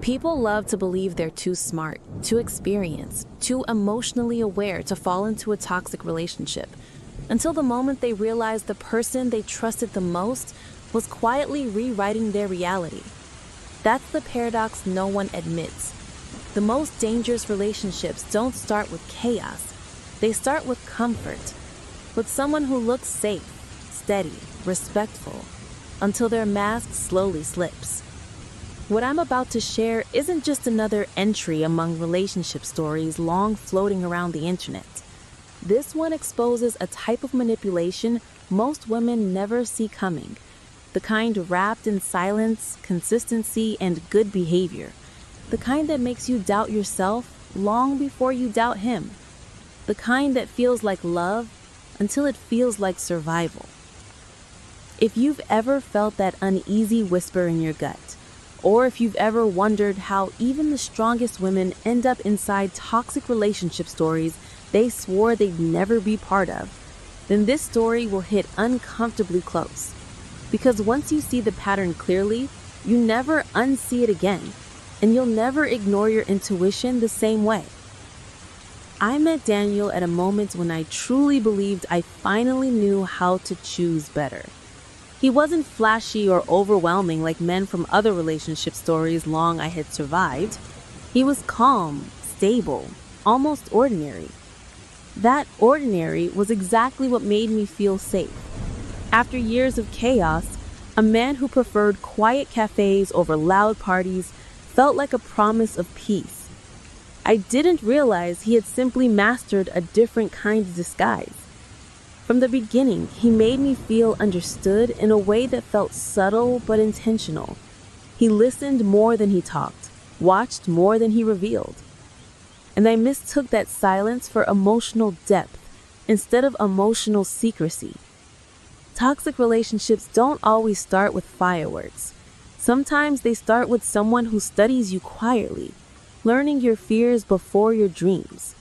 People love to believe they're too smart, too experienced, too emotionally aware to fall into a toxic relationship, until the moment they realize the person they trusted the most was quietly rewriting their reality. That's the paradox no one admits. The most dangerous relationships don't start with chaos. They start with comfort, with someone who looks safe, steady, respectful, until their mask slowly slips. What I'm about to share isn't just another entry among relationship stories long floating around the internet. This one exposes a type of manipulation most women never see coming, the kind wrapped in silence, consistency, and good behavior, the kind that makes you doubt yourself long before you doubt him, the kind that feels like love until it feels like survival. If you've ever felt that uneasy whisper in your gut, or if you've ever wondered how even the strongest women end up inside toxic relationship stories they swore they'd never be part of, then this story will hit uncomfortably close. Because once you see the pattern clearly, you never unsee it again, and you'll never ignore your intuition the same way. I met Daniel at a moment when I truly believed I finally knew how to choose better. He wasn't flashy or overwhelming like men from other relationship stories long I had survived. He was calm, stable, almost ordinary. That ordinary was exactly what made me feel safe. After years of chaos, a man who preferred quiet cafes over loud parties felt like a promise of peace. I didn't realize he had simply mastered a different kind of disguise. From the beginning, he made me feel understood in a way that felt subtle but intentional. He listened more than he talked, watched more than he revealed. And I mistook that silence for emotional depth instead of emotional secrecy. Toxic relationships don't always start with fireworks. Sometimes they start with someone who studies you quietly, learning your fears before your dreams.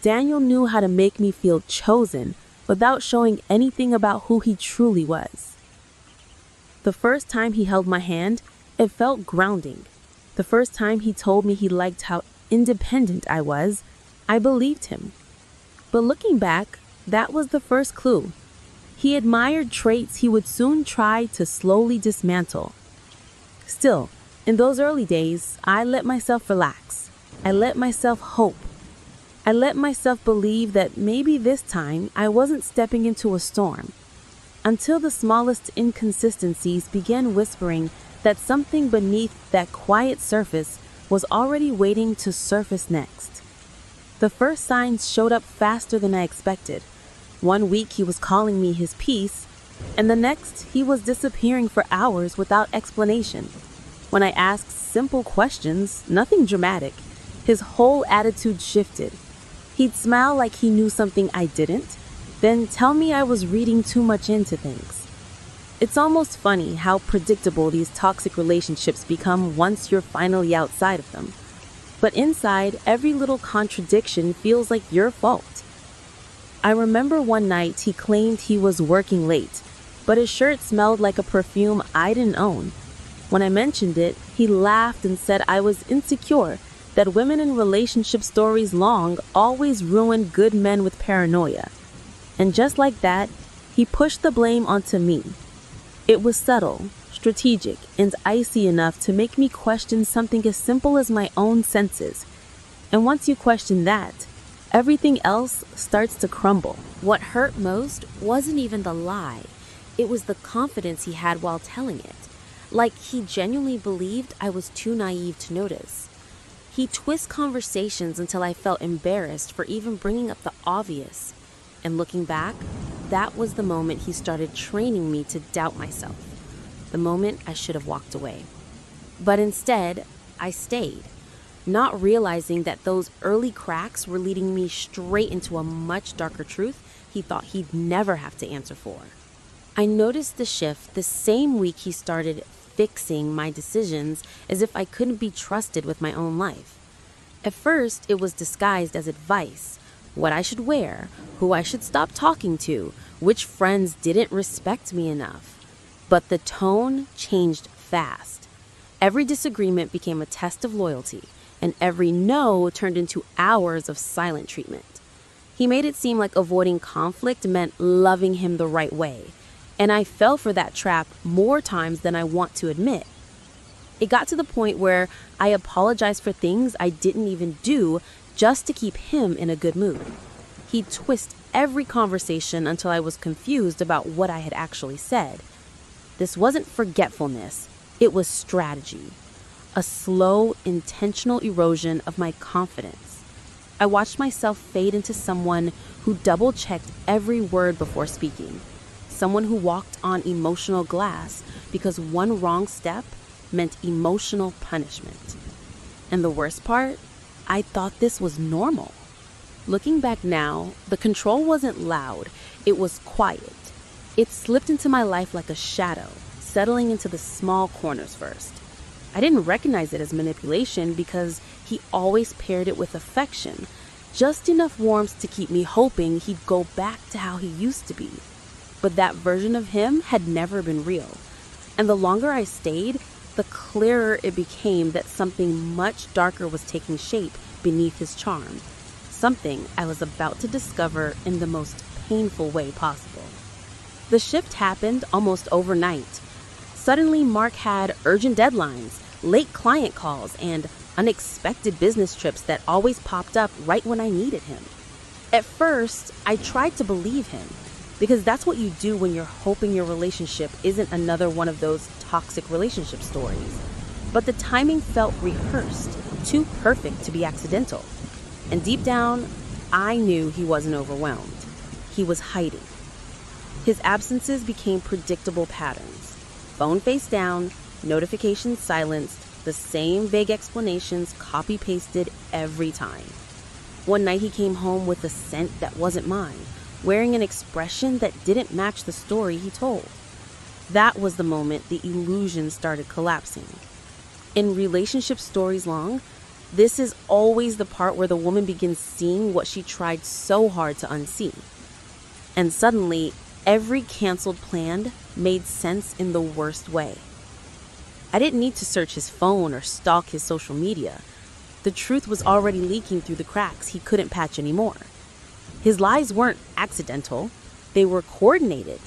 Daniel knew how to make me feel chosen without showing anything about who he truly was. The first time he held my hand, it felt grounding. The first time he told me he liked how independent I was, I believed him. But looking back, that was the first clue. He admired traits he would soon try to slowly dismantle. Still, in those early days, I let myself relax. I let myself hope. I let myself believe that maybe this time I wasn't stepping into a storm, until the smallest inconsistencies began whispering that something beneath that quiet surface was already waiting to surface next. The first signs showed up faster than I expected. One week he was calling me his piece, and the next he was disappearing for hours without explanation. When I asked simple questions, nothing dramatic, his whole attitude shifted. He'd smile like he knew something I didn't, then tell me I was reading too much into things. It's almost funny how predictable these toxic relationships become once you're finally outside of them. But inside, every little contradiction feels like your fault. I remember one night he claimed he was working late, but his shirt smelled like a perfume I didn't own. When I mentioned it, he laughed and said I was insecure, that women in relationship stories long always ruin good men with paranoia. And just like that, he pushed the blame onto me. It was subtle, strategic, and icy enough to make me question something as simple as my own senses. And once you question that, everything else starts to crumble. What hurt most wasn't even the lie. It was the confidence he had while telling it. Like he genuinely believed I was too naive to notice. He'd twist conversations until I felt embarrassed for even bringing up the obvious. And looking back, that was the moment he started training me to doubt myself. The moment I should have walked away. But instead, I stayed, not realizing that those early cracks were leading me straight into a much darker truth he thought he'd never have to answer for. I noticed the shift the same week he started fixing my decisions as if I couldn't be trusted with my own life. At first, it was disguised as advice, what I should wear, who I should stop talking to, which friends didn't respect me enough. But the tone changed fast. Every disagreement became a test of loyalty, and every no turned into hours of silent treatment. He made it seem like avoiding conflict meant loving him the right way, and I fell for that trap more times than I want to admit. It got to the point where I apologized for things I didn't even do just to keep him in a good mood. He'd twist every conversation until I was confused about what I had actually said. This wasn't forgetfulness, it was strategy. A slow, intentional erosion of my confidence. I watched myself fade into someone who double-checked every word before speaking. Someone who walked on emotional glass because one wrong step meant emotional punishment. And the worst part, I thought this was normal. Looking back now, the control wasn't loud, it was quiet. It slipped into my life like a shadow, settling into the small corners first. I didn't recognize it as manipulation because he always paired it with affection, just enough warmth to keep me hoping he'd go back to how he used to be. But that version of him had never been real. And the longer I stayed, the clearer it became that something much darker was taking shape beneath his charm. Something I was about to discover in the most painful way possible. The shift happened almost overnight. Suddenly, Mark had urgent deadlines, late client calls, and unexpected business trips that always popped up right when I needed him. At first, I tried to believe him, because that's what you do when you're hoping your relationship isn't another one of those toxic relationship stories. But the timing felt rehearsed, too perfect to be accidental. And deep down, I knew he wasn't overwhelmed. He was hiding. His absences became predictable patterns. Phone face down, notifications silenced, the same vague explanations copy-pasted every time. One night he came home with a scent that wasn't mine, wearing an expression that didn't match the story he told. That was the moment the illusion started collapsing. In relationship stories long, this is always the part where the woman begins seeing what she tried so hard to unsee. And suddenly, every canceled plan made sense in the worst way. I didn't need to search his phone or stalk his social media. The truth was already leaking through the cracks he couldn't patch anymore. His lies weren't accidental. They were coordinated,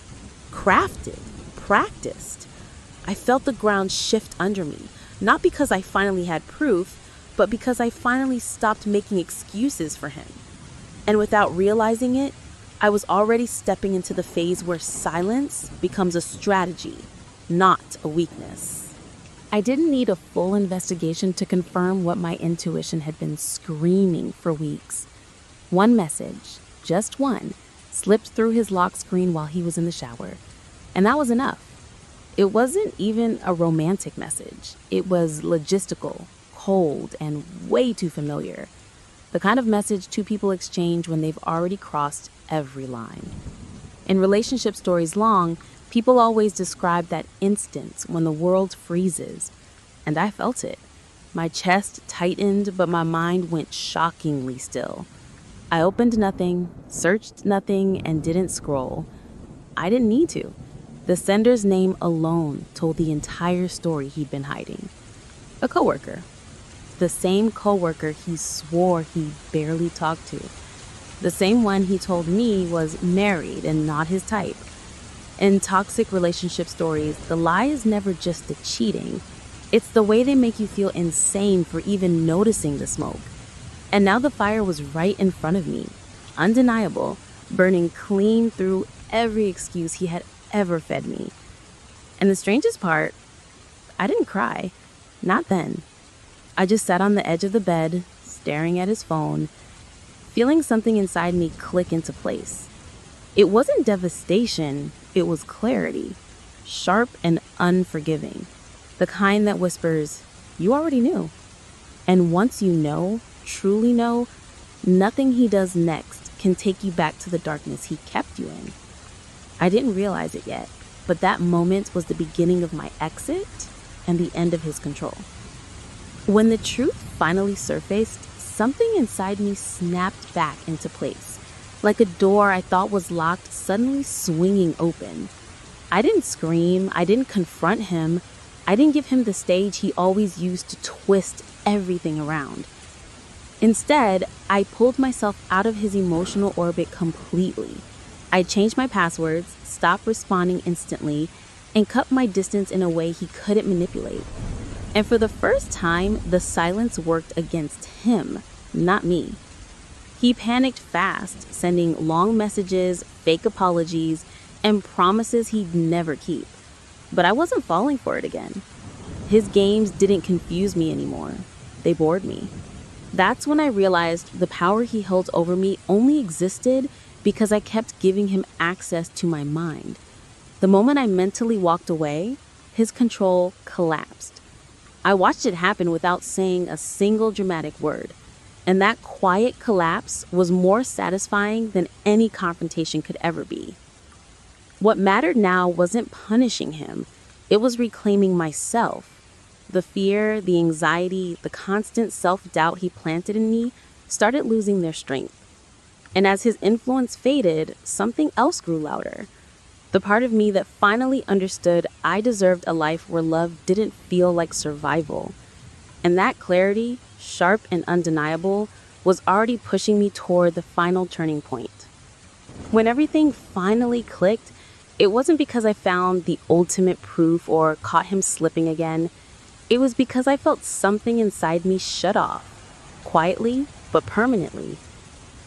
crafted, practiced. I felt the ground shift under me, not because I finally had proof, but because I finally stopped making excuses for him. And without realizing it, I was already stepping into the phase where silence becomes a strategy, not a weakness. I didn't need a full investigation to confirm what my intuition had been screaming for weeks. One message, just one, slipped through his lock screen while he was in the shower. And that was enough. It wasn't even a romantic message. It was logistical, cold, and way too familiar. The kind of message two people exchange when they've already crossed every line. In relationship stories long, people always describe that instant when the world freezes. And I felt it. My chest tightened, but my mind went shockingly still. I opened nothing, searched nothing, and didn't scroll. I didn't need to. The sender's name alone told the entire story he'd been hiding. A coworker. The same coworker he swore he barely talked to. The same one he told me was married and not his type. In toxic relationship stories, the lie is never just the cheating. It's the way they make you feel insane for even noticing the smoke. And now the fire was right in front of me, undeniable, burning clean through every excuse he had ever fed me. And the strangest part, I didn't cry. Not then. I just sat on the edge of the bed, staring at his phone, feeling something inside me click into place. It wasn't devastation, it was clarity, sharp and unforgiving. The kind that whispers, "You already knew." And once you know, truly know, nothing he does next can take you back to the darkness he kept you in. I didn't realize it yet, but that moment was the beginning of my exit and the end of his control. When the truth finally surfaced, something inside me snapped back into place, like a door I thought was locked suddenly swinging open. I didn't scream, I didn't confront him. I didn't give him the stage he always used to twist everything around. Instead, I pulled myself out of his emotional orbit completely. I changed my passwords, stopped responding instantly, and cut my distance in a way he couldn't manipulate. And for the first time, the silence worked against him, not me. He panicked fast, sending long messages, fake apologies, and promises he'd never keep. But I wasn't falling for it again. His games didn't confuse me anymore. They bored me. That's when I realized the power he held over me only existed because I kept giving him access to my mind. The moment I mentally walked away, his control collapsed. I watched it happen without saying a single dramatic word. And that quiet collapse was more satisfying than any confrontation could ever be. What mattered now wasn't punishing him. It was reclaiming myself. The fear, the anxiety, the constant self-doubt he planted in me started losing their strength. And as his influence faded, something else grew louder. The part of me that finally understood I deserved a life where love didn't feel like survival. And that clarity, sharp and undeniable, was already pushing me toward the final turning point. When everything finally clicked, it wasn't because I found the ultimate proof or caught him slipping again. It was because I felt something inside me shut off, quietly but permanently.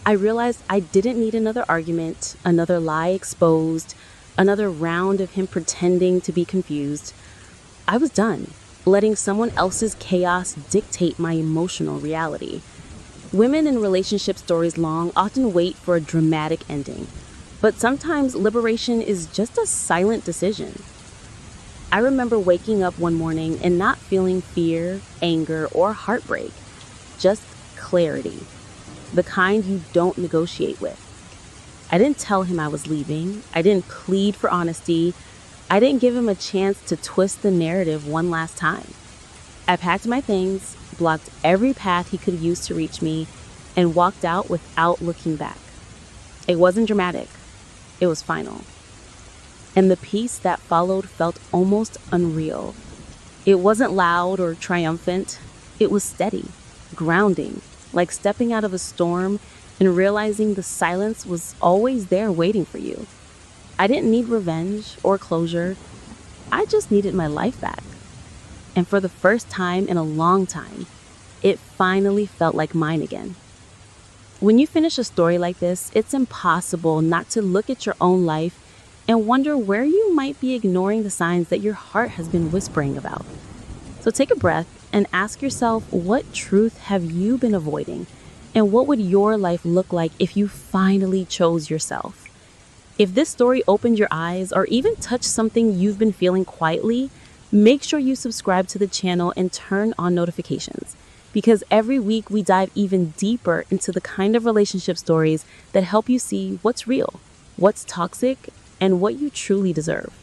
I realized I didn't need another argument, another lie exposed, another round of him pretending to be confused. I was done letting someone else's chaos dictate my emotional reality. Women in relationship stories long often wait for a dramatic ending, but sometimes liberation is just a silent decision. I remember waking up one morning and not feeling fear, anger, or heartbreak, just clarity, the kind you don't negotiate with. I didn't tell him I was leaving. I didn't plead for honesty. I didn't give him a chance to twist the narrative one last time. I packed my things, blocked every path he could use to reach me, and walked out without looking back. It wasn't dramatic. It was final. And the peace that followed felt almost unreal. It wasn't loud or triumphant. It was steady, grounding, like stepping out of a storm and realizing the silence was always there waiting for you. I didn't need revenge or closure. I just needed my life back. And for the first time in a long time, it finally felt like mine again. When you finish a story like this, it's impossible not to look at your own life and wonder where you might be ignoring the signs that your heart has been whispering about. So take a breath and ask yourself, what truth have you been avoiding? And what would your life look like if you finally chose yourself? If this story opened your eyes or even touched something you've been feeling quietly, make sure you subscribe to the channel and turn on notifications, because every week we dive even deeper into the kind of relationship stories that help you see what's real, what's toxic, and what you truly deserve.